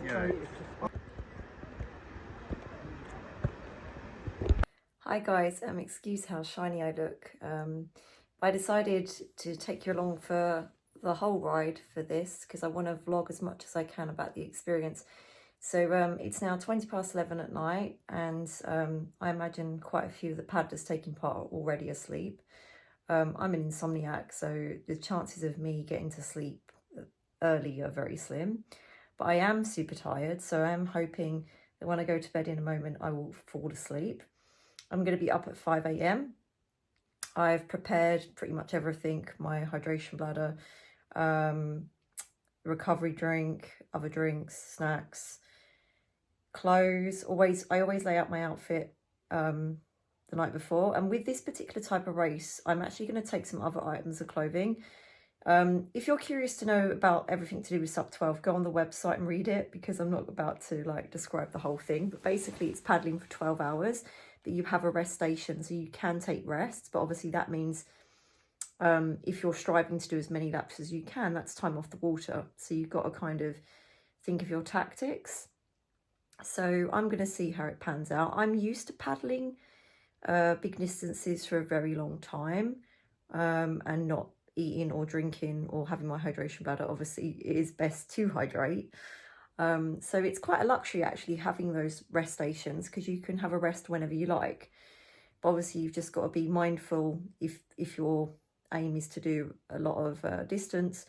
Yeah. Hi guys, excuse how shiny I look. I decided to take you along for the whole ride for this because I want to vlog as much as I can about the experience. So it's now 11 at night, and I imagine quite a few of the paddlers taking part are already asleep. I'm an insomniac, so the chances of me getting to sleep early are very slim. But I am super tired, so I'm hoping that when I go to bed in a moment, I will fall asleep. I'm going to be up at 5 a.m. I've prepared pretty much everything, my hydration bladder, recovery drink, other drinks, snacks, clothes. I always lay out my outfit the night before. And with this particular type of race, I'm actually going to take some other items of clothing. If you're curious to know about everything to do with SUP 12, go on the website and read it, because I'm not about to describe the whole thing. But basically it's paddling for 12 hours, but you have a rest station, so you can take rests. But obviously that means if you're striving to do as many laps as you can, that's time off the water. So you've got to kind of think of your tactics. So I'm going to see how it pans out. I'm used to paddling big distances for a very long time and not eating or drinking or having my hydration bladder. Obviously it is best to hydrate, so it's quite a luxury actually having those rest stations, because you can have a rest whenever you like. But obviously you've just got to be mindful, if your aim is to do a lot of distance,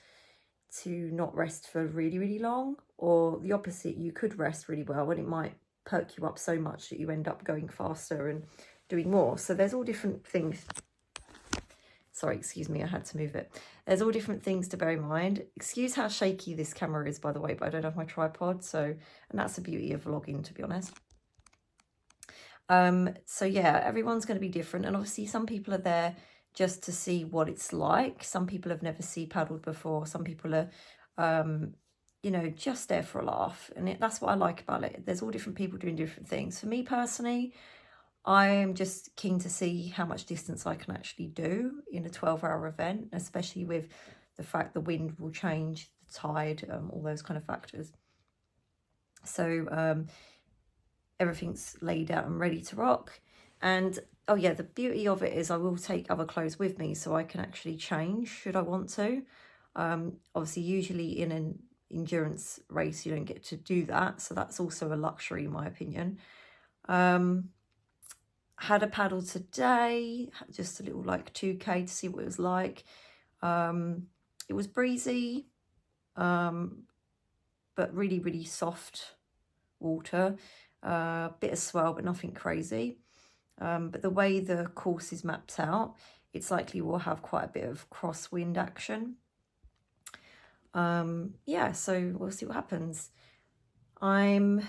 to not rest for really long, or the opposite, you could rest really well and it might perk you up so much that you end up going faster and doing more. So there's all different things. Sorry, excuse me, I had to move it. There's all different things to bear in mind. Excuse how shaky this camera is, by the way, but I don't have my tripod, so, and that's the beauty of vlogging, to be honest. So yeah, everyone's going to be different, and obviously some people are there just to see what it's like. Some people have never sea paddled before. Some people are, you know, just there for a laugh, and that's what I like about it. There's all different people doing different things. For me personally, I am just keen to see how much distance I can actually do in a 12-hour event, especially with the fact the wind will change, the tide, all those kind of factors. So everything's laid out and ready to rock. And oh yeah, the beauty of it is I will take other clothes with me, so I can actually change should I want to. Obviously, usually in an endurance race, you don't get to do that, so that's also a luxury in my opinion. Had a paddle today, just a little 2K to see what it was like. It was breezy, but really soft water. Bit of swell, but nothing crazy. But the way the course is mapped out, it's likely we'll have quite a bit of crosswind action. Yeah, so we'll see what happens. I'm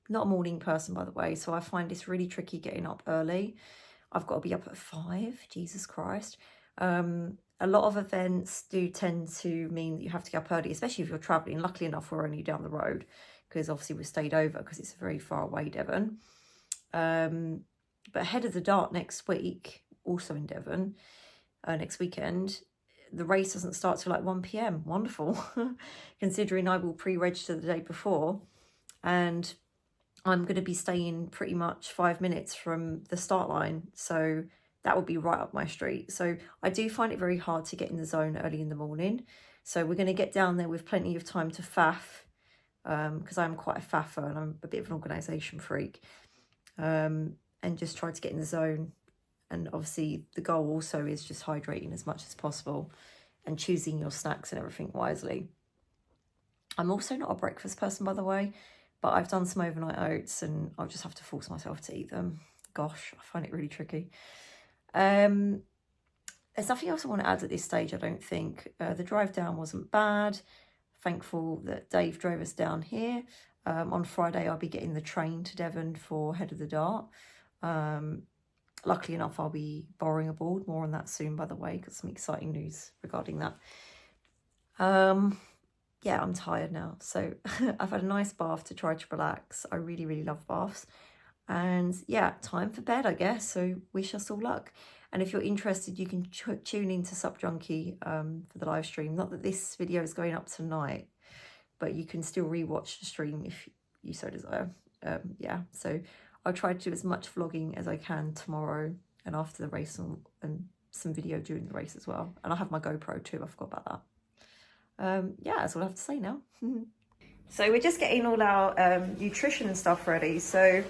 not a morning person, by the way, so I find this really tricky getting up early. I've got to be up at 5, Jesus Christ. A lot of events do tend to mean that you have to get up early, especially if you're travelling. Luckily enough, we're only down the road, because obviously we stayed over because it's very far away, Devon. But ahead of the dart next week, also in Devon, next weekend, the race doesn't start till 1 p.m. Wonderful, considering I will pre-register the day before, and I'm going to be staying pretty much 5 minutes from the start line, so that will be right up my street. So I do find it very hard to get in the zone early in the morning. So we're going to get down there with plenty of time to faff, because I'm quite a faffer and I'm a bit of an organisation freak, and just try to get in the zone. And obviously the goal also is just hydrating as much as possible and choosing your snacks and everything wisely. I'm also not a breakfast person, by the way, but I've done some overnight oats and I'll just have to force myself to eat them. Gosh, I find it really tricky. There's nothing else I want to add at this stage, I don't think. The drive down wasn't bad. Thankful that Dave drove us down here. On Friday, I'll be getting the train to Devon for Head of the Dart. Luckily enough, I'll be borrowing a board. More on that soon, by the way. Got some exciting news regarding that. Yeah, I'm tired now. So I've had a nice bath to try to relax. I really love baths. And yeah, time for bed, I guess. So wish us all luck. And if you're interested, you can tune into SUP Junkie for the live stream. Not that this video is going up tonight, but you can still rewatch the stream if you so desire. Yeah, so I'll try to do as much vlogging as I can tomorrow and after the race, and some video during the race as well. And I'll have my GoPro too, I forgot about that. Yeah, that's all I have to say now. So we're just getting all our nutrition and stuff ready. So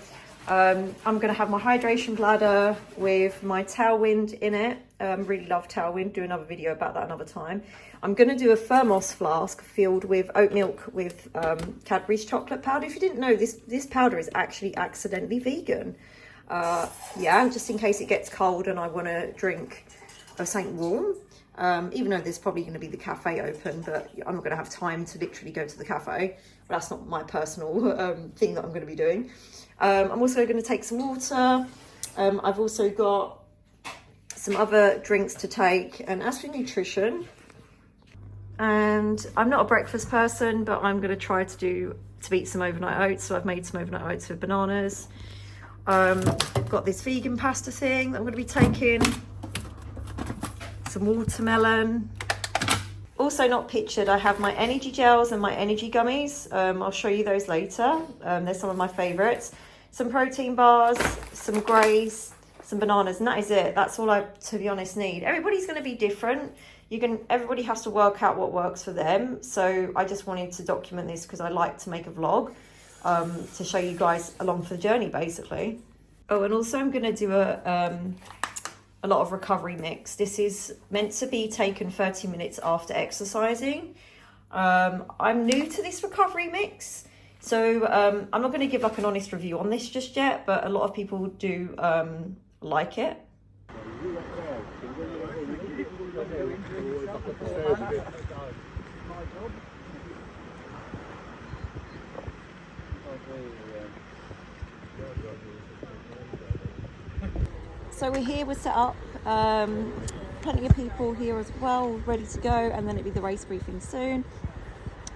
I'm going to have my hydration bladder with my tailwind in it. Really love tailwind. Do another video about that another time. I'm going to do a thermos flask filled with oat milk with Cadbury's chocolate powder. If you didn't know, this powder is actually accidentally vegan. Yeah, just in case it gets cold and I want to drink something warm. Even though there's probably going to be the cafe open, but I'm not going to have time to literally go to the cafe. Well, that's not my personal thing that I'm going to be doing. I'm also going to take some water. I've also got some other drinks to take. And as for nutrition, and I'm not a breakfast person, but I'm going to try to eat some overnight oats. So I've made some overnight oats with bananas. I've got this vegan pasta thing that I'm going to be taking. Some watermelon. Also not pictured, I have my energy gels and my energy gummies. I'll show you those later. They're some of my favorites. Some protein bars, some grays, some bananas, and that is it. That's all I, to be honest, need. Everybody's going to be different. Everybody has to work out what works for them. So I just wanted to document this because I like to make a vlog to show you guys along for the journey, basically. Oh, and also I'm going to do a lot of recovery mix. This is meant to be taken 30 minutes after exercising. I'm new to this recovery mix, so I'm not going to give like an honest review on this just yet, but a lot of people do like it. So we're here, we're set up, plenty of people here as well, ready to go, and then it'll be the race briefing soon.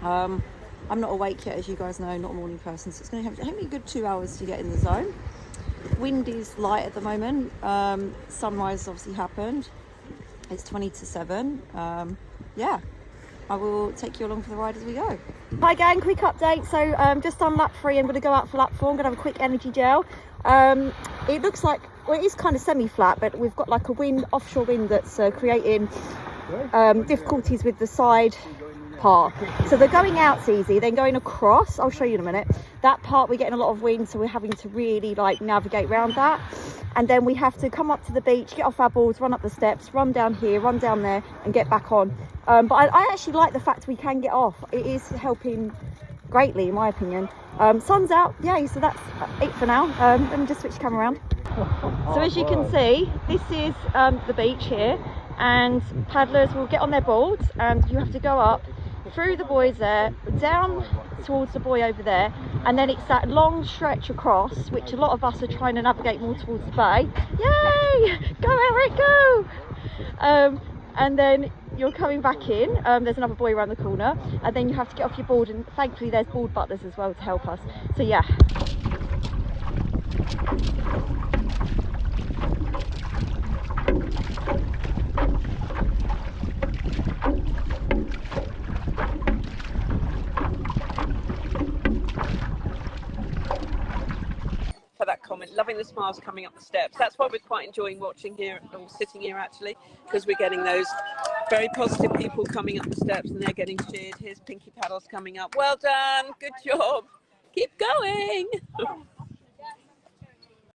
I'm not awake yet, as you guys know, not a morning person, so it's going to take me a good 2 hours to get in the zone. Wind is light at the moment. Sunrise obviously happened. It's 20 to 7. Yeah, I will take you along for the ride as we go. Hi gang, quick update. So just on lap 3, I'm going to go out for lap 4. I'm going to have a quick energy gel. It looks like, well, it is kind of semi-flat, but we've got like a offshore wind that's creating difficulties with the side part. So they're going out's easy, then going across, I'll show you in a minute. That part we're getting a lot of wind, so we're having to really like navigate around that. And then we have to come up to the beach, get off our boards, run up the steps, run down here, run down there, and get back on. But I actually like the fact we can get off. It is helping greatly, in my opinion. Sun's out, yay, so that's it for now. Let me just switch the camera around. So as you can see, this is the beach here, and paddlers will get on their boards, and you have to go up through the buoys there, down towards the buoy over there, and then it's that long stretch across, which a lot of us are trying to navigate more towards the bay. Yay! Go Eric, go! And then you're coming back in, there's another buoy around the corner, and then you have to get off your board, and thankfully there's board butlers as well to help us. So yeah. For that comment, loving the smiles coming up the steps. That's why we're quite enjoying watching here, or sitting here actually, because we're getting those very positive people coming up the steps and they're getting cheered. Here's Pinky Paddles coming up. Well done, good job, keep going.